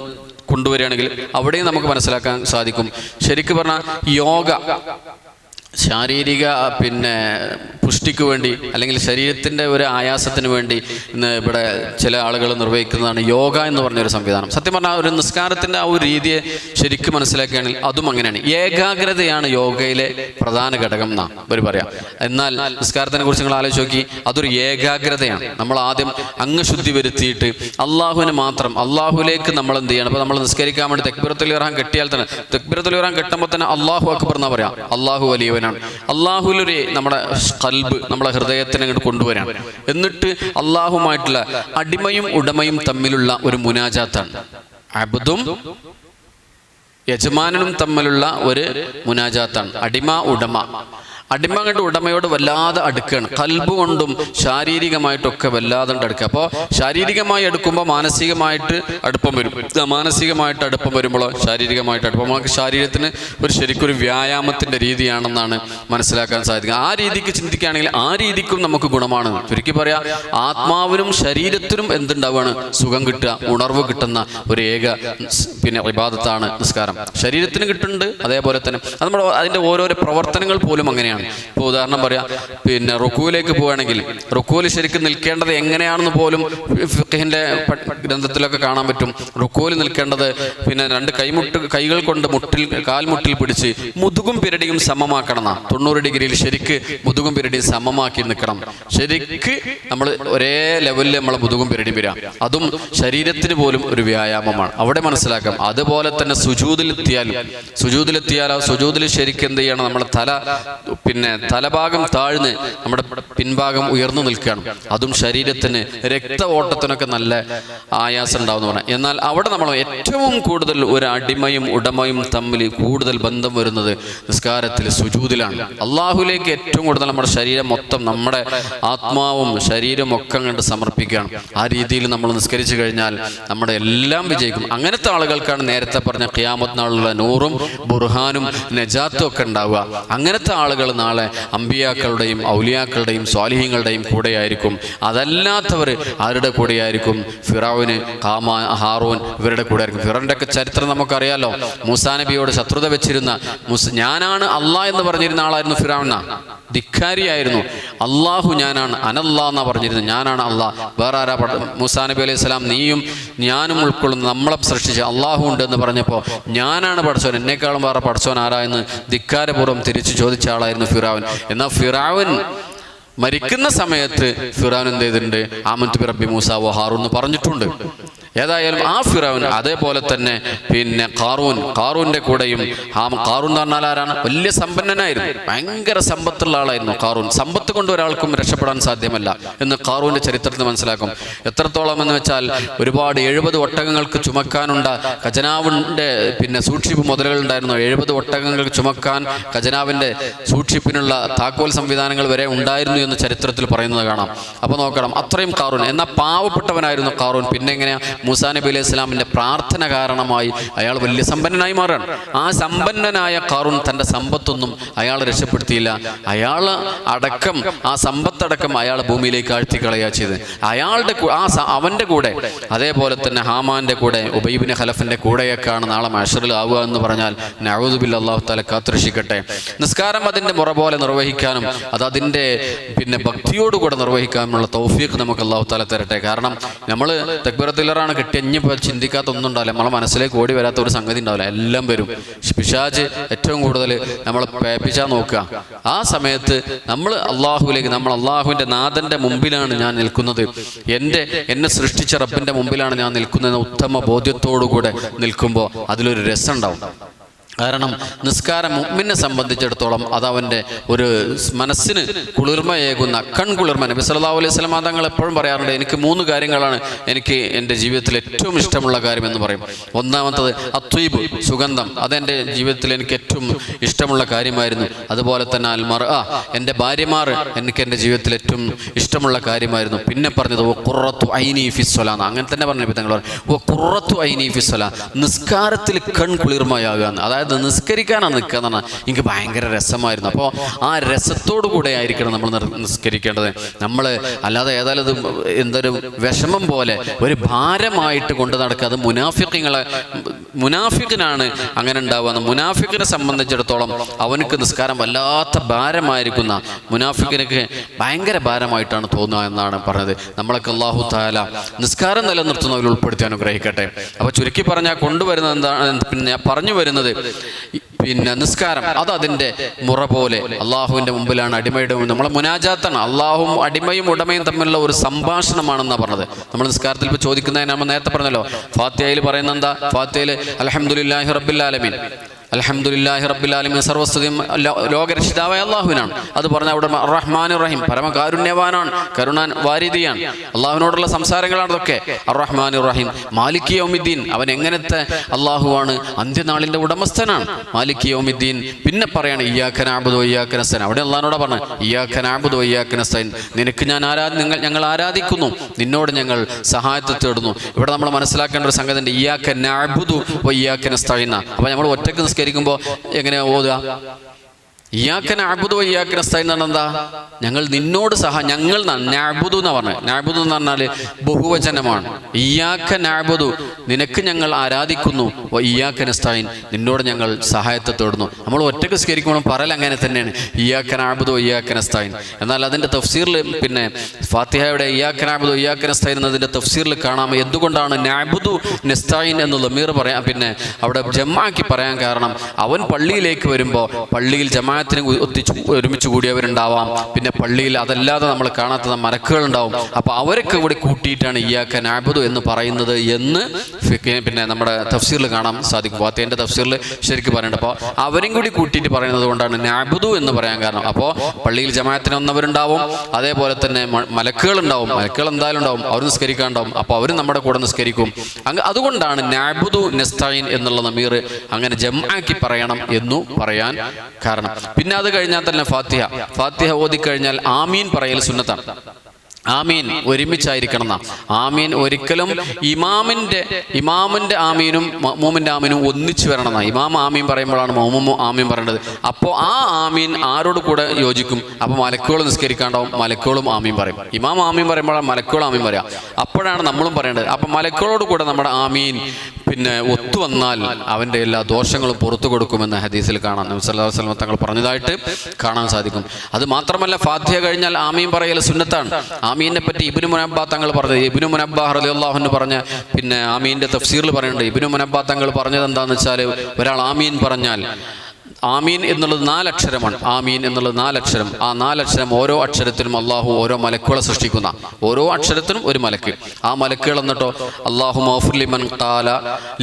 കൊണ്ടുവരികയാണെങ്കിൽ അവിടെയും നമുക്ക് മനസ്സിലാക്കാൻ സാധിക്കും. ശരിക്കും പറഞ്ഞാൽ യോഗ ശാരീരിക പുഷ്ടിക്ക് വേണ്ടി അല്ലെങ്കിൽ ശരീരത്തിൻ്റെ ഒരു ആയാസത്തിന് വേണ്ടി ഇന്ന് ഇവിടെ ചില ആളുകൾ നിർവഹിക്കുന്നതാണ് യോഗ എന്ന് പറഞ്ഞൊരു സംവിധാനം. സത്യം പറഞ്ഞാൽ ഒരു നിസ്കാരത്തിൻ്റെ ആ ഒരു രീതിയെ ശരിക്കും മനസ്സിലാക്കുകയാണെങ്കിൽ അതും അങ്ങനെയാണ്. ഏകാഗ്രതയാണ് യോഗയിലെ പ്രധാന ഘടകം എന്നാണ് ഇവർ പറയാം. എന്നാൽ നിസ്കാരത്തിനെ കുറിച്ച് നിങ്ങൾ ആലോചിച്ച് നോക്കി, അതൊരു ഏകാഗ്രതയാണ്. നമ്മൾ ആദ്യം അംഗശുദ്ധി വരുത്തിയിട്ട് അള്ളാഹുവിനെ മാത്രം, അള്ളാഹുലേക്ക് നമ്മൾ എന്ത് ചെയ്യണം? അപ്പോൾ നമ്മൾ നിസ്കരിക്കാൻ വേണ്ടി തക്ബീറത്തുൽ ഇഹ്റാം കെട്ടിയാൽ തന്നെ, തക്ബീറത്തുൽ ഇഹ്റാം കെട്ടുമ്പോൾ തന്നെ അള്ളാഹു അക്ബർ എന്നാ പറയാം. അള്ളാഹു വലിയവനാണ്. അള്ളാഹുലൊരു നമ്മുടെ കൽബ്, നമ്മളെ ഹൃദയത്തിനെ അങ്ങോട്ട് കൊണ്ടുവരാണ്. എന്നിട്ട് അള്ളാഹുമായിട്ടുള്ള അടിമയും ഉടമയും തമ്മിലുള്ള ഒരു മുനാജാത്താണ്. അബ്ദും യജമാനനും തമ്മിലുള്ള ഒരു മുനാജാത്താണ്. അടിമ ഉടമ, അടിമ കണ്ട് ഉടമയോട് വല്ലാതെ അടുക്കുകയാണ്. കൽബ് കൊണ്ടും ശാരീരികമായിട്ടൊക്കെ വല്ലാതെ അടുക്കുക. അപ്പോൾ ശാരീരികമായി അടുക്കുമ്പോൾ മാനസികമായിട്ട് അടുപ്പം വരും, മാനസികമായിട്ട് അടുപ്പം വരുമ്പോൾ ശാരീരികമായിട്ട് അടുപ്പം. നമുക്ക് ശരീരത്തിന് ഒരു ശരിക്കൊരു വ്യായാമത്തിൻ്റെ രീതിയാണെന്നാണ് മനസ്സിലാക്കാൻ സാധിക്കുക. ആ രീതിക്ക് ചിന്തിക്കുകയാണെങ്കിൽ ആ രീതിക്കും നമുക്ക് ഗുണമാണ്. ചുരുക്കി പറയാം, ആത്മാവിനും ശരീരത്തിനും എന്തുണ്ടാവുകയാണ്? സുഖം കിട്ടുക, ഉണർവ് കിട്ടുന്ന ഒരു ഇബാദത്താണ് നിസ്കാരം. ശരീരത്തിന് കിട്ടുന്നുണ്ട്, അതേപോലെ തന്നെ അത് നമ്മുടെ അതിൻ്റെ ഓരോരോ പ്രവർത്തനങ്ങൾ പോലും അങ്ങനെയാണ്. ഇപ്പോൾ ഉദാഹരണം പറയാം, റുക്കൂലേക്ക് പോവുകയാണെങ്കിൽ റുക്കൂല് ശരിക്കും നിൽക്കേണ്ടത് എങ്ങനെയാണെന്ന് പോലും ഫിഖ്ഹിന്റെ ഗ്രന്ഥത്തിലൊക്കെ കാണാൻ പറ്റും. റുക്കൂല് നിൽക്കേണ്ടത് രണ്ട് കൈകൾ കൊണ്ട് കാൽമുട്ടിൽ പിടിച്ച് മുതുകും പിരടിയും സമമാക്കണം എന്നാ. 90 ഡിഗ്രിയിൽ ശരിക്ക് മുതുകും പിരടിയും സമമാക്കി നിൽക്കണം. ശരിക്ക് നമ്മൾ ഒരേ ലെവലിൽ നമ്മളെ മുതുകും പിരടിയും വരാം. അതും ശരീരത്തിന് പോലും ഒരു വ്യായാമമാണ്. അവിടെ മനസ്സിലാക്കാം. അതുപോലെ തന്നെ സുജൂദിലെത്തിയാൽ ആ സുജൂദിൽ ശരിക്കും എന്ത് ചെയ്യണം? നമ്മുടെ തലഭാഗം താഴ്ന്ന് നമ്മുടെ പിൻഭാഗം ഉയർന്നു നിൽക്കുകയാണ്. അതും ശരീരത്തിന് രക്ത ഓട്ടത്തിനൊക്കെ നല്ല ആയാസം ഉണ്ടാവുന്നതാണ്. എന്നാൽ അവിടെ നമ്മൾ ഏറ്റവും കൂടുതൽ ഒരു അടിമയും ഉടമയും തമ്മിൽ കൂടുതൽ ബന്ധം വരുന്നത് നിസ്കാരത്തിൽ സുജൂദിലാണ്. അള്ളാഹുലേക്ക് ഏറ്റവും കൂടുതൽ നമ്മുടെ ശരീരം മൊത്തം, നമ്മുടെ ആത്മാവും ശരീരവും ഒക്കെ കണ്ട് സമർപ്പിക്കുകയാണ്. ആ രീതിയിൽ നമ്മൾ നിസ്കരിച്ചു കഴിഞ്ഞാൽ നമ്മുടെ എല്ലാം വിജയിക്കും. അങ്ങനത്തെ ആളുകൾക്കാണ് നേരത്തെ പറഞ്ഞ ഖിയാമത്ത് നാളിലുള്ള നൂറും ബുർഹാനും നജാത്തും ഒക്കെ ഉണ്ടാവുക. അങ്ങനത്തെ ആളുകൾ നാളെ അമ്പിയാക്കളുടെയും ഔലിയാക്കളുടെയും സ്വാലിഹീങ്ങളുടെയും കൂടെയായിരിക്കും. അതല്ലാത്തവർ ആരുടെ കൂടെയായിരിക്കും? ഫിറഔന്, ഹാറൂൻ ഇവരുടെ കൂടെ ആയിരിക്കും. ഫിറൗന്റെ ഒക്കെ ചരിത്രം നമുക്കറിയാലോ. മൂസാ നബിയോട് ശത്രുത വെച്ചിരുന്ന, ഞാനാണ് അള്ളാഹ് എന്ന് പറഞ്ഞിരുന്ന ആളായിരുന്നു ഫിറഔന. ധിക്കാരിയായിരുന്നു. അള്ളാഹു ഞാനാണ്, അനല്ലാ എന്നാ പറഞ്ഞിരുന്നു. ഞാനാണ് അള്ളാഹ്, വേറെ ആരാ? മൂസാ നബി അലൈഹി സ്വലാം നീയും ഞാനും ഉൾക്കൊള്ളുന്ന നമ്മളെ സൃഷ്ടിച്ച് അള്ളാഹു ഉണ്ട് എന്ന് പറഞ്ഞപ്പോൾ ഞാനാണ് പഠിച്ചവൻ, എന്നെക്കാളും വേറെ പഠിച്ചവൻ ആരാ എന്ന് ധിക്കാരപൂർവ്വം തിരിച്ചു ചോദിച്ച ആളായിരുന്നു ഫിറഔൻ. എന്നാൽ ഫിറഔൻ മരിക്കുന്ന സമയത്ത് ഫിറഔൻ എന്ത് ചെയ്തിട്ടുണ്ട്? ആമന്തു ബിറബ്ബി മൂസ വ ഹാറൂൻ എന്ന് പറഞ്ഞിട്ടുണ്ട്. ഏതായാലും ആ ഫിറഔൻ, അതേപോലെ തന്നെ ഖാറൂന്റെ കൂടെയും. ഖാറൂൻ എന്ന് പറഞ്ഞാൽ ആരാണ്? വലിയ സമ്പന്നനായിരുന്നു, ഭയങ്കര സമ്പത്തുള്ള ആളായിരുന്നു ഖാറൂൻ. സമ്പത്ത് കൊണ്ട് ഒരാൾക്കും രക്ഷപ്പെടാൻ സാധ്യമല്ല എന്ന് ഖാറൂന്റെ ചരിത്രത്തിൽ മനസ്സിലാക്കും. എത്രത്തോളം എന്ന് വെച്ചാൽ ഒരുപാട് 70 ഒട്ടകങ്ങൾക്ക് ചുമക്കാനുണ്ട ഖജനാവിന്റെ സൂക്ഷിപ്പ് മുതലുകൾ ഉണ്ടായിരുന്നു. 70 ഒട്ടകങ്ങൾക്ക് ചുമക്കാൻ ഖജനാവിന്റെ സൂക്ഷിപ്പിനുള്ള താക്കോൽ സംവിധാനങ്ങൾ വരെ ഉണ്ടായിരുന്നു എന്ന് ചരിത്രത്തിൽ പറയുന്നത് കാണാം. അപ്പൊ നോക്കണം, അത്രയും ഖാറൂൻ. എന്നാൽ പാവപ്പെട്ടവനായിരുന്നു ഖാറൂൻ. പിന്നെ എങ്ങനെയാ? മൂസാ നബി അലൈഹി സ്വലാമിന്റെ പ്രാർത്ഥന കാരണമായി അയാൾ വലിയ സമ്പന്നനായി മാറാണ്. ആ സമ്പന്നനായ ഖാറൂൻ തന്റെ സമ്പത്തൊന്നും അയാൾ രക്ഷപ്പെടുത്തിയില്ല. അയാൾ അടക്കം, ആ സമ്പത്തടക്കം അയാൾ ഭൂമിയിലേക്ക് ആഴ്ത്തിക്കളയുക ചെയ്ത്. അവന്റെ കൂടെ, അതേപോലെ തന്നെ ഹാമാന്റെ കൂടെ, ഉബൈ ഇബ്നു ഖലഫിന്റെ കൂടെയൊക്കെയാണ് നാളെ മഹ്ശറിൽ ആവുക എന്ന് പറഞ്ഞാൽ നഊദു ബില്ലാഹി, അല്ലാഹു തആല കാത്തുരക്ഷിക്കട്ടെ. നിസ്കാരം അതിന്റെ മുറ പോലെ നിർവഹിക്കാനും അതിന്റെ ഭക്തിയോടുകൂടെ നിർവഹിക്കാനുള്ള തൗഫീഖ് നമുക്ക് അല്ലാഹു തആല തരട്ടെ. കാരണം നമ്മൾ തക്ബീറത്തുൽ ഇഹ്റാം കെട്ടിഞ്ഞപ്പോൾ ചിന്തിക്കാത്ത ഒന്നും ഉണ്ടാവില്ല, നമ്മളെ മനസ്സിലേക്ക് ഓടി വരാത്ത ഒരു സംഗതി ഉണ്ടാവില്ല, എല്ലാം വരും. പിശാച് ഏറ്റവും കൂടുതൽ നമ്മളെ പേപ്പിച്ചാൽ നോക്കുക. ആ സമയത്ത് നമ്മൾ അള്ളാഹുവിലേക്ക്, നമ്മൾ അള്ളാഹുവിൻ്റെ നാഥൻ്റെ മുമ്പിലാണ് ഞാൻ നിൽക്കുന്നത്, എന്നെ സൃഷ്ടിച്ച റബ്ബിൻ്റെ മുമ്പിലാണ് ഞാൻ നിൽക്കുന്നത് ഉത്തമ ബോധ്യത്തോടുകൂടെ നിൽക്കുമ്പോൾ അതിലൊരു രസം ഉണ്ടാവും. കാരണം നിസ്കാരം മുഅ്മിനെ സംബന്ധിച്ചിടത്തോളം അത് അവൻ്റെ ഒരു മനസ്സിന് കുളിർമയേകുന്ന കൺകുളിർമ. നബി സല്ലല്ലാഹു അലൈഹി വസല്ലം തങ്ങൾ എപ്പോഴും പറയാറുണ്ട്, എനിക്ക് 3 കാര്യങ്ങളാണ് എനിക്ക് എൻ്റെ ജീവിതത്തിൽ ഏറ്റവും ഇഷ്ടമുള്ള കാര്യം എന്ന് പറയും. ഒന്നാമത്തത് അത്വീബ്, സുഗന്ധം. അതെൻ്റെ ജീവിതത്തിൽ എനിക്ക് ഏറ്റവും ഇഷ്ടമുള്ള കാര്യമായിരുന്നു. അതുപോലെ തന്നെ അൽമർഅ, എൻ്റെ ഭാര്യമാർ എനിക്ക് എൻ്റെ ജീവിതത്തിൽ ഏറ്റവും ഇഷ്ടമുള്ള കാര്യമായിരുന്നു. പിന്നെ പറഞ്ഞത് ഖുറത്തു ഐനി ഫിസ്സലാ, അങ്ങനെ തന്നെ പറഞ്ഞ തങ്ങൾ പറഞ്ഞു ഖുറത്തു ഐനി ഫിസ്സലാ, നിസ്കാരത്തിൽ കൺകുളിർമയാകുക. അതായത് അതായത് നിസ്കരിക്കാനാണ് നിൽക്കുക എന്ന് പറഞ്ഞാൽ എനിക്ക് ഭയങ്കര രസമായിരുന്നു. അപ്പോൾ ആ രസത്തോടു കൂടെ ആയിരിക്കണം നമ്മൾ നിസ്കരിക്കേണ്ടത്. നമ്മൾ അല്ലാതെ ഏതായാലും ഇത് എന്തൊരു വിഷമം പോലെ ഒരു ഭാരമായിട്ട് കൊണ്ട് നടക്കുക. അത് മുനാഫിക്കിനാണ് അങ്ങനെ ഉണ്ടാവുക. മുനാഫിക്കിനെ സംബന്ധിച്ചിടത്തോളം അവനക്ക് നിസ്കാരം വല്ലാത്ത ഭാരമായിരിക്കുന്ന, മുനാഫിക്കിനൊക്കെ ഭയങ്കര ഭാരമായിട്ടാണ് തോന്നുക എന്നാണ് പറഞ്ഞത്. നമ്മളൊക്കെ അല്ലാഹു തആല നിസ്കാരം നിലനിർത്തുന്നവരിൽ ഉൾപ്പെടുത്തി അനുഗ്രഹിക്കട്ടെ. അപ്പോൾ ചുരുക്കി പറഞ്ഞാൽ കൊണ്ടുവരുന്നത് എന്താണ്, പിന്നെ പറഞ്ഞു വരുന്നത് പിന്നെ നിസ്കാരം അത് അതിൻ്റെ മുറ പോലെ അള്ളാഹുവിൻ്റെ മുമ്പിലാണ്. അടിമയുടെ നമ്മളെ മുനാജാത്താണ്. അള്ളാഹും അടിമയും ഉടമയും തമ്മിലുള്ള ഒരു സംഭാഷണമാണെന്നാണ് പറഞ്ഞത്. നമ്മൾ നിസ്കാരത്തിൽ ഇപ്പോൾ ചോദിക്കുന്നതിന് നമ്മൾ നേരത്തെ പറഞ്ഞല്ലോ, ഫാത്തിഹയിൽ പറയുന്നത് എന്താ? ഫാത്തിഹയിൽ അൽഹംദുലില്ലാഹി റബ്ബിൽ ആലമീൻ, അൽഹംദുലില്ലാഹി റബ്ബിൽ ആലമീൻ, സർവസ്തുതിയും ലോകരക്ഷിതാവായ അള്ളാഹുവിനാണ്. അത് പറഞ്ഞാൽ അവിടെ റഹ്മാനുർ റഹീം, പരമകാരുണ്യവാനാണ്, കരുണാൻ വാരിദിയാണ്. അള്ളാഹുവിനോടുള്ള സംസാരങ്ങളാണ് ഇതൊക്കെ. റഹ്മാനുർ റഹീം, മാലിക് യൗമിദ്ദീൻ, അവൻ എങ്ങനത്തെ അള്ളാഹുവാണ്, അന്ത്യനാളിൻ്റെ ഉടമസ്ഥനാണ്, മാലിക് യൗമിദ്ദീൻ. പിന്നെ പറയാണ് ഇയ്യാക നഅ്ബുദു വഇയ്യാക നസ്തഈൻ. അവിടെ അള്ളാഹിനോടാ പറഞ്ഞത് ഇയ്യാക നഅ്ബുദു വഇയ്യാക നസ്തഈൻ, നിനക്ക് ഞങ്ങൾ ആരാധിക്കുന്നു, നിന്നോട് ഞങ്ങൾ സഹായത്തെ തേടുന്നു. ഇവിടെ നമ്മൾ മനസ്സിലാക്കേണ്ട ഒരു സംഗതി ഉണ്ട്, ഇയ്യാക നഅ്ബുദു വഇയ്യാക നസ്തഈൻ. അപ്പോൾ നമ്മൾ ഒറ്റയ്ക്ക് നിസ്കരിക്കുമ്പോൾ എങ്ങനെയാ ഓതുക? ഇയ്യാക നഅ്ബുദു വഇയ്യാക നസ്തഈൻ എന്ന് പറഞ്ഞാൽ എന്താ? ഞങ്ങൾ നിന്നോട് ഞങ്ങൾ നഅ്ബുദു എന്ന് പറഞ്ഞത്. നഅ്ബുദു എന്ന് പറഞ്ഞാൽ ബഹുവചനമാണ്. ഇയ്യാക നഅ്ബുദു, നിനക്ക് ഞങ്ങൾ ആരാധിക്കുന്നു, വഇയ്യാക നസ്തഈൻ, നിന്നോട് ഞങ്ങൾ സഹായത്തെ തേടുന്നു. നമ്മൾ ഒറ്റയ്ക്ക് നിസ്കരിക്കുമ്പോൾ പറയൽ അങ്ങനെ തന്നെയാണ്, ഇയ്യാക നഅ്ബുദു വഇയ്യാക നസ്തഈൻ. എന്നാൽ അതിൻ്റെ തഫ്സീറിൽ, പിന്നെ ഫാത്തിഹയുടെ ഇയ്യാക നഅ്ബുദു വഇയ്യാക നസ്തഈൻ എന്നതിൻ്റെ തഫ്സീറിൽ കാണാം എന്തുകൊണ്ടാണ് നഅ്ബുദു നസ്തഈൻ എന്ന് ലമീർ പറയാം, പിന്നെ അവിടെ ജമാഅക്കി പറയാൻ കാരണം, അവൻ പള്ളിയിലേക്ക് വരുമ്പോൾ പള്ളിയിൽ ജമാഅത്തിന് ഒരുമിച്ച് കൂടിയവരുണ്ടാവാം. പിന്നെ പള്ളിയിൽ അതല്ലാതെ നമ്മൾ കാണാത്ത മലക്കുകളുണ്ടാവും. അപ്പോൾ അവരൊക്കെ കൂടി കൂട്ടിയിട്ടാണ് ഇയ്യാക നഅ്ബുദു എന്ന് പറയുന്നത് എന്ന് പിന്നെ നമ്മുടെ തഫ്സീറിൽ കാണാൻ സാധിക്കും. ഫാത്തിഹയുടെ തഫ്സീറിൽ ശരിക്കും പറയുന്നുണ്ട്. അപ്പോൾ അവരും കൂടി കൂട്ടിയിട്ട് പറയുന്നത് കൊണ്ടാണ് നഅ്ബുദു എന്ന് പറയാൻ കാരണം. അപ്പോൾ പള്ളിയിൽ ജമാഅത്തിന് വന്നവരുണ്ടാവും, അതേപോലെ തന്നെ മലക്കുകളുണ്ടാവും. മലക്കുകൾ എന്തായാലും ഉണ്ടാവും, അവർ നിസ്കരിക്കാനുണ്ടാവും. അപ്പോൾ അവരും നമ്മുടെ കൂടെ നിസ്കരിക്കും. അതുകൊണ്ടാണ് നഅ്ബുദു നസ്തഈൻ എന്നുള്ള നമീർ അങ്ങനെ ജംആക്കി പറയണം എന്നു പറയാൻ കാരണം. പിന്നെ അത് കഴിഞ്ഞാൽ തന്നെ ഫാത്തിഹ ഓതിക്കഴിഞ്ഞാൽ ആമീൻ പറയൽ സുന്നത്താണ്. ആമീൻ ഒരുമിച്ചായിരിക്കണം എന്നാ. ആമീൻ ഒരിക്കലും ഇമാമിന്റെ ആമീനും മഅ്മൂമിന്റെ ആമീനും ഒന്നിച്ചു വരണം എന്നാ. ഇമാം ആമീൻ പറയുമ്പോഴാണ് മഅ്മൂം ആമീൻ പറയേണ്ടത്. അപ്പോൾ ആ ആമീൻ ആരോട് കൂടെ യോജിക്കും? അപ്പോൾ മലക്കുകൾ നിസ്കരിക്കാണ്ടാവും, മലക്കുകളും ആമീൻ പറയും. ഇമാം ആമീൻ പറയുമ്പോഴാണ് മലക്കുകൾ ആമീൻ പറയാം. അപ്പോഴാണ് നമ്മളും പറയേണ്ടത്. അപ്പം മലക്കുകളോട് കൂടെ നമ്മുടെ ആമീൻ പിന്നെ ഒത്തുവന്നാൽ അവൻ്റെ എല്ലാ ദോഷങ്ങളും പുറത്തു കൊടുക്കുമെന്ന് ഹദീസിൽ കാണാം. നബി സല്ലല്ലാഹു അലൈഹി വസല്ലം തങ്ങൾ പറഞ്ഞതായിട്ട് കാണാൻ സാധിക്കും. അത് മാത്രമല്ല ഫാത്തിഹ കഴിഞ്ഞാൽ ആമീൻ പറയൽ സുന്നത്താണ്. ആമീനെ പറ്റി ഇബ്നു മുനബ്ബ തങ്ങൾ പറഞ്ഞത്, ഇബ്നു മുനബ്ബ റളിയല്ലാഹു അൻഹു പറഞ്ഞ പിന്നെ ആമീൻ്റെ തഫ്സീറിൽ പറയുന്നുണ്ട്. ഇബ്നു മുനബ്ബ തങ്ങൾ പറഞ്ഞത് എന്താണെന്ന് വെച്ചാൽ, ഒരാൾ ആമീൻ പറഞ്ഞാൽ, ആമീൻ എന്നുള്ളത് 4 അക്ഷരമാണ്. ആമീൻ എന്നുള്ളത് 4 അക്ഷരം. ആ 4 അക്ഷരം ഓരോ അക്ഷരത്തിലും അള്ളാഹു ഓരോ മലക്കുകളെ സൃഷ്ടിക്കുന്ന, ഓരോ അക്ഷരത്തിനും ഒരു മലക്ക്. ആ മലക്കുകൾ എന്നിട്ടോ അല്ലാഹു മഗ്ഫിർ ലിമൻ ഖാല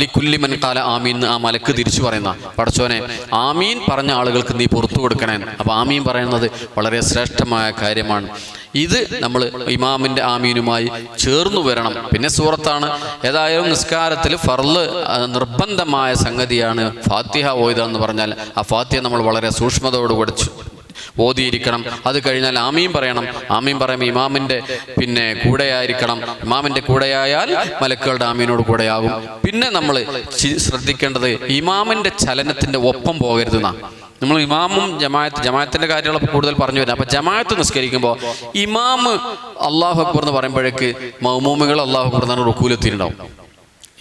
ലികുല്ലി മൻ ഖാല ആമീൻ, ആ മലക്ക് തിരിച്ചു പറയുന്ന, പടച്ചോനെ ആമീൻ പറഞ്ഞ ആളുകൾക്ക് നീ പുറത്തു കൊടുക്കണേ. അപ്പോൾ ആമീൻ പറയുന്നത് വളരെ ശ്രേഷ്ഠമായ കാര്യമാണ്. ഇത് നമ്മൾ ഇമാമിൻ്റെ ആമീനുമായി ചേർന്നു വരണം. പിന്നെ സൂറത്താണ്. ഏതായാലും നിസ്കാരത്തിൽ ഫർള് നിർബന്ധമായ സംഗതിയാണ് ഫാത്തിഹ ഓതുക എന്ന് പറഞ്ഞാൽ. ആ ഫാത്തിഹ നമ്മൾ വളരെ സൂക്ഷ്മതയോടുകൂടി ഓതിയിരിക്കണം. അത് കഴിഞ്ഞാൽ ആമീൻ പറയണം. ആമീൻ പറയുമ്പോൾ ഇമാമിൻ്റെ പിന്നെ കൂടെയായിരിക്കണം. ഇമാമിൻ്റെ കൂടെയായാൽ മലക്കുകളുടെ ആമീനോട് കൂടെയാകും. പിന്നെ നമ്മൾ ശ്രദ്ധിക്കേണ്ടത് ഇമാമിൻ്റെ ചലനത്തിൻ്റെ ഒപ്പം പോകരുതെന്നാണ്. നമ്മൾ ഇമാമും ജമാഅത്തിൻ്റെ കാര്യങ്ങളൊക്കെ കൂടുതൽ പറഞ്ഞു വരുന്നത്. അപ്പോൾ ജമാഅത്ത് നിസ്കരിക്കുമ്പോൾ ഇമാമ് അല്ലാഹു അക്ബർ എന്ന് പറയുമ്പോഴേക്ക് മഅ്മൂമുകൾ അല്ലാഹു അക്ബർ എന്നാണ് റുക്കൂലെത്തിയിട്ടുണ്ടാവും.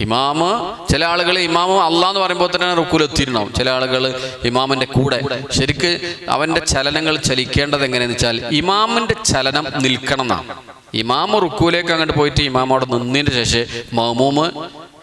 ഇമാമ് ചില ആളുകൾ ഇമാമ് അള്ളാഹ് എന്ന് പറയുമ്പോൾ തന്നെ റുക്കൂലെത്തിയിട്ടുണ്ടാവും. ചില ആളുകൾ ഇമാമിൻ്റെ കൂടെ. ശരിക്ക് അവൻ്റെ ചലനങ്ങൾ ചലിക്കേണ്ടത് എങ്ങനെയാണെന്ന് വെച്ചാൽ ഇമാമിൻ്റെ ചലനം നിൽക്കണം എന്നാണ്. ഇമാമ് റുക്കൂലേക്ക് അങ്ങോട്ട് പോയിട്ട് ഇമാം അവിടെ നിന്നതിന് ശേഷം മഅ്മൂമ്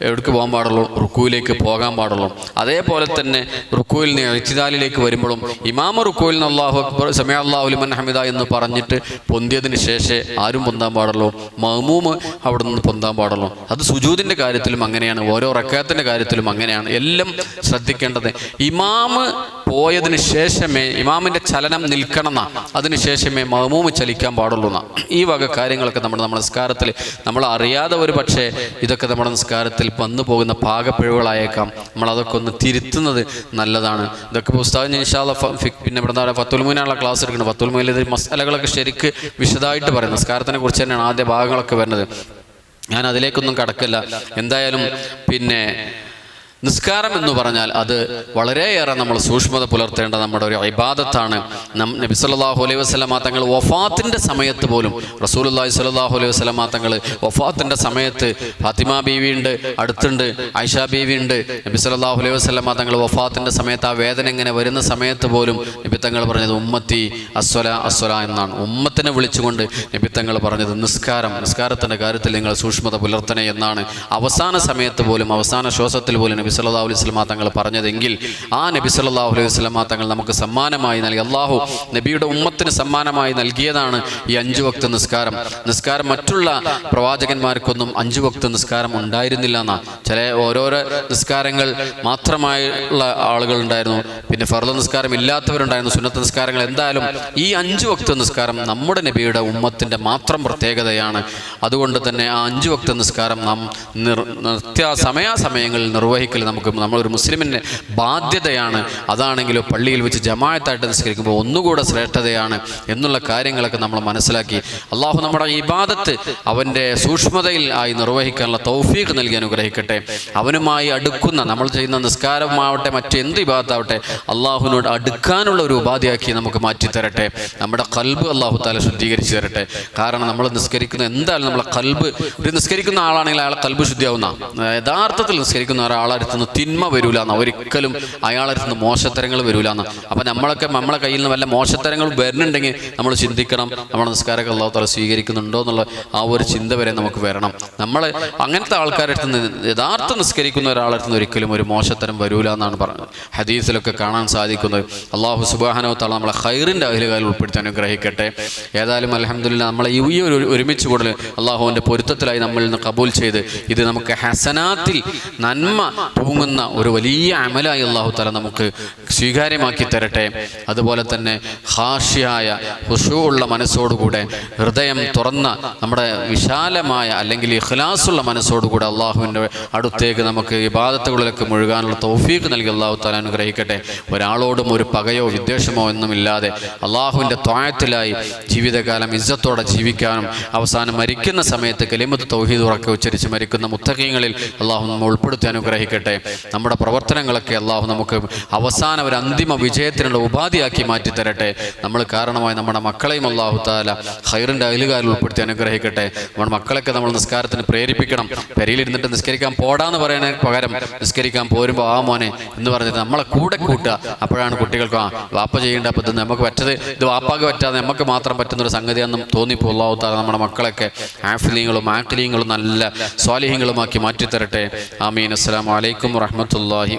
എവിടേക്ക് പോകാൻ പാടുള്ളൂ? റുക്കൂയിലേക്ക് പോകാൻ പാടുള്ളൂ. അതേപോലെ തന്നെ റുക്കൂയിൽ നിന്ന് ഇഅ്തിദാലിലേക്ക് വരുമ്പോഴും ഇമാമ റുക്കൂയിൽ നിന്ന് അല്ലാഹു അക്ബർ സമീഅ അല്ലാഹു ലിമൻ ഹമിദ എന്ന് പറഞ്ഞിട്ട് പൊന്തിയതിന് ശേഷം ആരും പൊന്താൻ പാടുള്ളൂ, മഅ്മൂമ് അവിടെ നിന്ന് പൊന്താൻ പാടുള്ളൂ. അത് സുജൂദിൻ്റെ കാര്യത്തിലും അങ്ങനെയാണ്, ഓരോ റക്അത്തിൻ്റെ കാര്യത്തിലും അങ്ങനെയാണ്. എല്ലാം ശ്രദ്ധിക്കേണ്ടത് ഇമാമ് പോയതിന് ശേഷമേ ഇമാമിൻ്റെ ചലനം നിൽക്കണം എന്നാ, അതിന് ശേഷമേ മഅ്മൂമ് ചലിക്കാൻ പാടുള്ളൂ എന്നാ. ഈ വക കാര്യങ്ങളൊക്കെ നമ്മുടെ നിസ്കാരത്തിൽ നമ്മൾ അറിയാതെ ഒരു പക്ഷേ ഇതൊക്കെ നമ്മുടെ നിസ്കാരത്തിൽ വന്നു പോകുന്ന പാകപ്പിഴവുകളായേക്കാം. നമ്മളതൊക്കെ ഒന്ന് തിരുത്തുന്നത് നല്ലതാണ്. ഇതൊക്കെ ഉസ്താദ് ഇൻഷാ അല്ലാഹ് പിന്നെ ഇവിടെ ഫത്തുൽ മുഈനുള്ള ക്ലാസ് എടുക്കുന്നത്. ഫത്തുൽ മുഈനിൽ ഇത് മസലകളൊക്കെ ശരിക്ക് വിശദമായിട്ട് പറയുന്നത് നിസ്കാരത്തിനെ കുറിച്ച് തന്നെയാണ് ആദ്യ ഭാഗങ്ങളൊക്കെ വരുന്നത്. ഞാൻ അതിലേക്കൊന്നും കടക്കില്ല. എന്തായാലും പിന്നെ നിസ്കാരം എന്ന് പറഞ്ഞാൽ അത് വളരെയേറെ നമ്മൾ സൂക്ഷ്മത പുലർത്തേണ്ട നമ്മുടെ ഒരു ഇബാദത്താണ്. നബി സല്ലല്ലാഹു അലൈഹി വസല്ലമ തങ്ങൾ വഫാത്തിൻ്റെ സമയത്ത് പോലും, റസൂലുള്ളാഹി സ്വല്ലല്ലാഹു അലൈഹി വസല്ലമ തങ്ങൾ വഫാത്തിൻ്റെ സമയത്ത് ഫാത്തിമ ബീവിയുണ്ട്, അടുത്തുണ്ട് ആയിഷ ബീവിയുണ്ട്. നബി സല്ലല്ലാഹു അലൈഹി വസല്ലമ തങ്ങൾ വഫാത്തിൻ്റെ സമയത്ത് ആ വേദന ഇങ്ങനെ വരുന്ന സമയത്ത് പോലും നബി തങ്ങൾ പറഞ്ഞത് ഉമ്മത്തി അസ്വല അസ്വല എന്നാണ്. ഉമ്മത്തിനെ വിളിച്ചുകൊണ്ട് നബി തങ്ങൾ പറഞ്ഞത് നിസ്കാരത്തിൻ്റെ കാര്യത്തിൽ നിങ്ങൾ സൂക്ഷ്മത പുലർത്തണേ എന്നാണ്. അവസാന സമയത്ത് പോലും, അവസാന ശ്വാസത്തിൽ പോലും നബി സല്ലല്ലാഹു അലൈഹി വസല്ലമ തങ്ങൾ പറഞ്ഞതെങ്കിൽ ആ നബി സല്ലല്ലാഹു അലൈഹി വസല്ലമ തങ്ങൾ നമുക്ക് സമ്മാനമായി നൽകി, അള്ളാഹു നബിയുടെ ഉമ്മത്തിന് സമ്മാനമായി നൽകിയതാണ് ഈ 5 വക്ത് നിസ്കാരം. മറ്റുള്ള പ്രവാചകന്മാർക്കൊന്നും 5 വക്ത് നിസ്കാരം ഉണ്ടായിരുന്നില്ല എന്നാ. ചില ഓരോരോ നിസ്കാരങ്ങൾ മാത്രമായുള്ള ആളുകൾ ഉണ്ടായിരുന്നു, പിന്നെ ഫർള് നിസ്കാരം ഇല്ലാത്തവരുണ്ടായിരുന്നു, സുന്നത്ത് നിസ്കാരങ്ങൾ. എന്തായാലും ഈ 5 വക്ത് നിസ്കാരം നമ്മുടെ നബിയുടെ ഉമ്മത്തിന്റെ മാത്രം പ്രത്യേകതയാണ്. അതുകൊണ്ട് തന്നെ ആ 5 വക്ത് നിസ്കാരം നാം സമയാസമയങ്ങളിൽ നിർവഹിക്കൽ നമ്മളൊരു മുസ്ലിമിൻ്റെ ബാധ്യതയാണ്. അതാണെങ്കിലും പള്ളിയിൽ വെച്ച് ജമാഅത്തായിട്ട് നിസ്കരിക്കുമ്പോൾ ഒന്നുകൂടെ ശ്രേഷ്ഠതയാണ് എന്നുള്ള കാര്യങ്ങളൊക്കെ നമ്മൾ മനസ്സിലാക്കി അള്ളാഹു നമ്മുടെ ഇബാദത്ത് അവൻ്റെ സൂക്ഷ്മതയിൽ ആയി നിർവഹിക്കാനുള്ള തൗഫീഖ് നൽകി അനുഗ്രഹിക്കട്ടെ. അവനുമായി അടുക്കുന്ന, നമ്മൾ ചെയ്യുന്ന നിസ്കാരമാവട്ടെ മറ്റെന്ത് ഇബാദത്താവട്ടെ, അള്ളാഹുവിനോട് അടുക്കാനുള്ള ഒരു ഉപാധിയാക്കി നമുക്ക് മാറ്റിത്തരട്ടെ. നമ്മുടെ ഖൽബ് അള്ളാഹു തആല ശുദ്ധീകരിച്ചു തരട്ടെ. കാരണം നമ്മൾ നിസ്കരിക്കുന്ന എന്തായാലും നമ്മളെ ഖൽബ്, ഒരു നിസ്കരിക്കുന്ന ആളാണെങ്കിൽ അയാളെ ഖൽബ് ശുദ്ധിയാവുന്ന, യഥാർത്ഥത്തിൽ നിസ്കരിക്കുന്ന ഒരാളടുത്തുനിന്ന് തിന്മ വരൂല എന്ന്, ഒരിക്കലും അയാളടുത്തുനിന്ന് മോശത്തരങ്ങൾ വരൂല എന്ന്. അപ്പം നമ്മളെ കയ്യിൽ നിന്ന് വല്ല മോശത്തരങ്ങൾ വരുന്നുണ്ടെങ്കിൽ നമ്മൾ ചിന്തിക്കണം, നമ്മുടെ നിസ്കാരമൊക്കെ അല്ലാഹു തആല സ്വീകരിക്കുന്നുണ്ടോ എന്നുള്ള ആ ഒരു ചിന്ത വരെ നമുക്ക് വരണം. നമ്മൾ അങ്ങനത്തെ ആൾക്കാരുടെ അടുത്ത് നിന്ന്, യഥാർത്ഥ നിസ്കരിക്കുന്ന ഒരാളടുത്ത് നിന്ന് ഒരിക്കലും ഒരു മോശത്തരം വരൂല എന്നാണ് പറഞ്ഞത്, ഹദീസിലൊക്കെ കാണാൻ സാധിക്കുന്നത്. അള്ളാഹു സുബ്ഹാനഹു വ തആല നമ്മളെ ഖൈറിൻ്റെ അഹ്ലുകാരിൽ ഉൾപ്പെടുത്തി അനുഗ്രഹിക്കട്ടെ. ഏതായാലും അൽഹംദുലില്ലാഹ് നമ്മളെ ഈ ഒരുമിച്ച് കൂടൽ അള്ളാഹുവിൻ്റെ പൊരുത്തത്തിലായി നമ്മളിൽ നിന്ന് കബൂൽ ചെയ്ത് ഇത് നമുക്ക് ഹസനാത്തിൽ നന്മ തൂങ്ങുന്ന ഒരു വലിയ അമലായി അല്ലാഹു തആല നമുക്ക് സ്വീകാര്യമാക്കി തരട്ടെ. അതുപോലെ തന്നെ ഖാശിയായ ഖുശൂഉള്ള മനസ്സോടുകൂടെ, ഹൃദയം തുറന്ന നമ്മുടെ വിശാലമായ അല്ലെങ്കിൽ ഇഖ്ലാസുള്ള മനസ്സോടുകൂടെ അള്ളാഹുവിൻ്റെ അടുത്തേക്ക് നമുക്ക് ഇബാദത്തുകളിലൊക്കെ മുഴുകാനുള്ള തൗഫീഖ് നൽകി അല്ലാഹു തആല അനുഗ്രഹിക്കട്ടെ. ഒരാളോടും ഒരു പകയോ വിദ്വേഷമോ ഒന്നുമില്ലാതെ അള്ളാഹുവിൻ്റെ ത്വാഅത്തിലായി ജീവിതകാലം ഇസ്സത്തോടെ ജീവിക്കാനും അവസാനം മരിക്കുന്ന സമയത്ത് കലിമത്ത് തൗഹീദ് ഉറക്കെ ഉച്ചരിച്ച് മരിക്കുന്ന മുത്തഖീങ്ങളിൽ അള്ളാഹു നമ്മൾ ഉൾപ്പെടുത്തി അനുഗ്രഹിക്കട്ടെ. നമ്മുടെ പ്രവർത്തനങ്ങളൊക്കെ അള്ളാഹു നമുക്ക് അവസാന ഒരു അന്തിമ വിജയത്തിനുള്ള ഉപാധിയാക്കി മാറ്റിത്തരട്ടെ. നമ്മൾ കാരണമായി നമ്മുടെ മക്കളെയും അള്ളാഹു തആല ഖൈറിൻ്റെ അഹ്ലുകാരിൽ ഉൾപ്പെടുത്തി അനുഗ്രഹിക്കട്ടെ. നമ്മുടെ മക്കളൊക്കെ നമ്മൾ നിസ്കാരത്തിന് പ്രേരിപ്പിക്കണം. പെരയിലിരുന്നിട്ട് നിസ്കരിക്കാൻ പോടാന്ന് പറയുന്നതിന് പകരം നിസ്കരിക്കാൻ പോരുമ്പോൾ ആ മോനെ എന്ന് പറഞ്ഞിട്ട് നമ്മളെ കൂടെ കൂട്ടുക. അപ്പോഴാണ് കുട്ടികൾക്ക് വാപ്പ ചെയ്യേണ്ട, അപ്പം ഇത് നമുക്ക് പറ്റത്, ഇത് വാപ്പാക്ക് പറ്റാതെ നമുക്ക് മാത്രം പറ്റുന്നൊരു സംഗതിയാണെന്നും തോന്നിപ്പോൾ അള്ളാഹു തആല നമ്മുടെ മക്കളൊക്കെ ആഫിലീങ്ങളും ആഖിലീങ്ങളും നല്ല സ്വാലിഹീങ്ങളുമാക്കി മാറ്റിത്തരട്ടെ. ആമീൻ. അസ്സലാമു അലൈക്കും വറഹ്മത്തുള്ളാഹി.